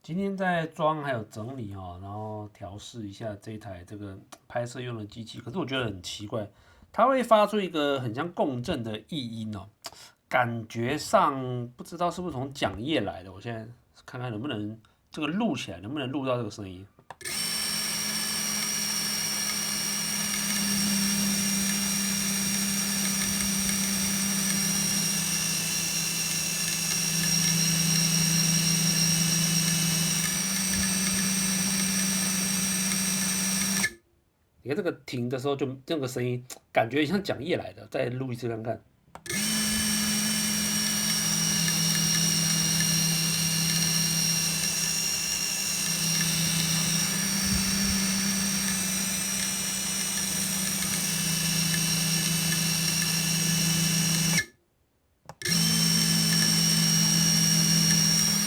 今天在装还有整理哦，然后调试一下这一台这个拍摄用的机器，可是我觉得很奇怪，它会发出一个很像共振的异音哦，感觉上不知道是不是从讲页来的，我现在看看能不能这个录起来，能不能录到这个声音。你看这个停的时候就这个声音，感觉像讲页来的，再录一次看看。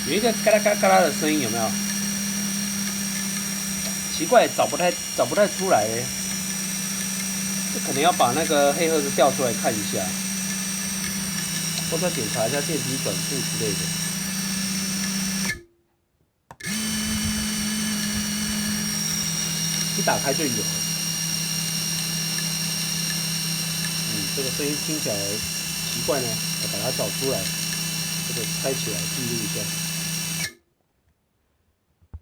有一个嘎啦嘎啦嘎啦的声音，有没有？奇怪，找不太出来耶，这可能要把那个黑盒子调出来看一下，或者检查一下电机转速之类的。一打开就有了。这个声音听起来奇怪呢，我把它找出来，这个开起来记录一下。